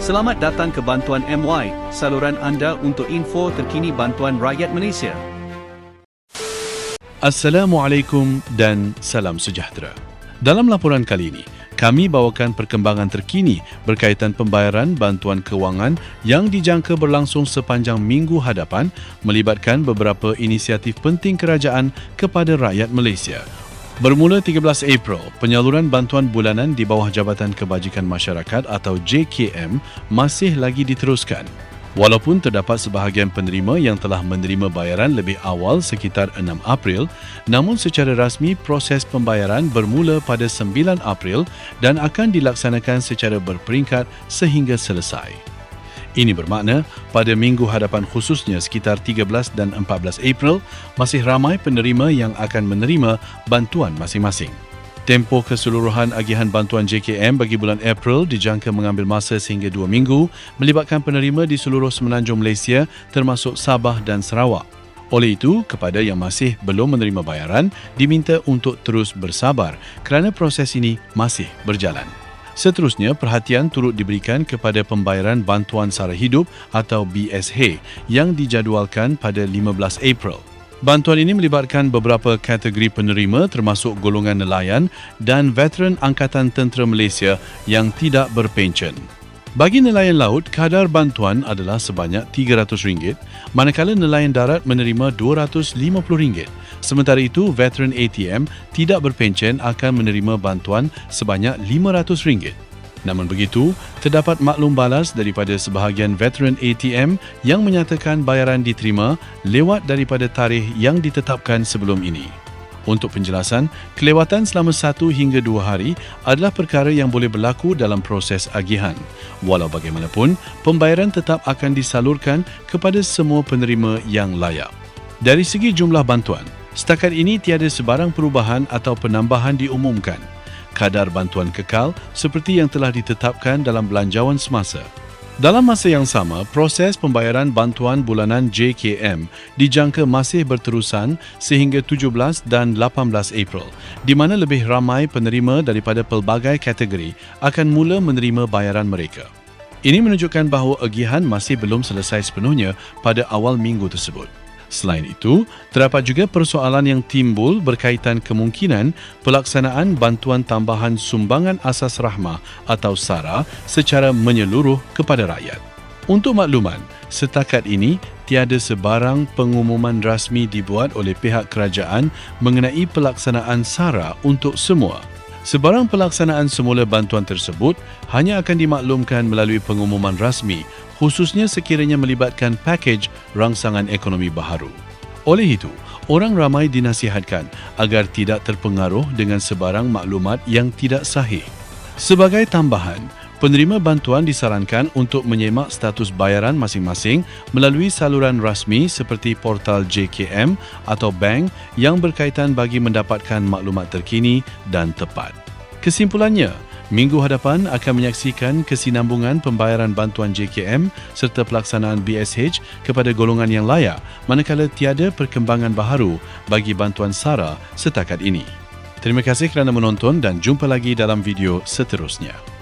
Selamat datang ke Bantuan MY, saluran anda untuk info terkini bantuan rakyat Malaysia. Assalamualaikum dan salam sejahtera. Dalam laporan kali ini, kami bawakan perkembangan terkini berkaitan pembayaran bantuan kewangan yang dijangka berlangsung sepanjang minggu hadapan melibatkan beberapa inisiatif penting kerajaan kepada rakyat Malaysia. Bermula 13 April, penyaluran bantuan bulanan di bawah Jabatan Kebajikan Masyarakat atau JKM masih lagi diteruskan. Walaupun terdapat sebahagian penerima yang telah menerima bayaran lebih awal sekitar 6 April, namun secara rasmi proses pembayaran bermula pada 9 April dan akan dilaksanakan secara berperingkat sehingga selesai. Ini bermakna, pada minggu hadapan khususnya sekitar 13 dan 14 April, masih ramai penerima yang akan menerima bantuan masing-masing. Tempoh keseluruhan agihan bantuan JKM bagi bulan April dijangka mengambil masa sehingga 2 minggu, melibatkan penerima di seluruh semenanjung Malaysia termasuk Sabah dan Sarawak. Oleh itu, kepada yang masih belum menerima bayaran, diminta untuk terus bersabar kerana proses ini masih berjalan. Seterusnya, perhatian turut diberikan kepada pembayaran bantuan sara hidup atau BSH yang dijadualkan pada 15 April. Bantuan ini melibatkan beberapa kategori penerima termasuk golongan nelayan dan veteran Angkatan Tentera Malaysia yang tidak berpencen. Bagi nelayan laut, kadar bantuan adalah sebanyak RM300, manakala nelayan darat menerima RM250. Sementara itu, veteran ATM tidak berpencen akan menerima bantuan sebanyak RM500. Namun begitu, terdapat maklum balas daripada sebahagian veteran ATM yang menyatakan bayaran diterima lewat daripada tarikh yang ditetapkan sebelum ini. Untuk penjelasan, kelewatan selama 1 hingga 2 hari adalah perkara yang boleh berlaku dalam proses agihan. Walau bagaimanapun, pembayaran tetap akan disalurkan kepada semua penerima yang layak. Dari segi jumlah bantuan, setakat ini tiada sebarang perubahan atau penambahan diumumkan. Kadar bantuan kekal seperti yang telah ditetapkan dalam belanjawan semasa. Dalam masa yang sama, proses pembayaran bantuan bulanan JKM dijangka masih berterusan sehingga 17 dan 18 April, di mana lebih ramai penerima daripada pelbagai kategori akan mula menerima bayaran mereka. Ini menunjukkan bahawa agihan masih belum selesai sepenuhnya pada awal minggu tersebut. Selain itu, terdapat juga persoalan yang timbul berkaitan kemungkinan pelaksanaan bantuan tambahan sumbangan asas rahmah atau SARA secara menyeluruh kepada rakyat. Untuk makluman, setakat ini tiada sebarang pengumuman rasmi dibuat oleh pihak kerajaan mengenai pelaksanaan SARA untuk semua. Sebarang pelaksanaan semula bantuan tersebut hanya akan dimaklumkan melalui pengumuman rasmi, khususnya sekiranya melibatkan pakej rangsangan ekonomi baharu. Oleh itu, orang ramai dinasihatkan agar tidak terpengaruh dengan sebarang maklumat yang tidak sahih. Sebagai tambahan, penerima bantuan disarankan untuk menyemak status bayaran masing-masing melalui saluran rasmi seperti portal JKM atau bank yang berkaitan bagi mendapatkan maklumat terkini dan tepat. Kesimpulannya, minggu hadapan akan menyaksikan kesinambungan pembayaran bantuan JKM serta pelaksanaan BSH kepada golongan yang layak, manakala tiada perkembangan baharu bagi bantuan SARA setakat ini. Terima kasih kerana menonton dan jumpa lagi dalam video seterusnya.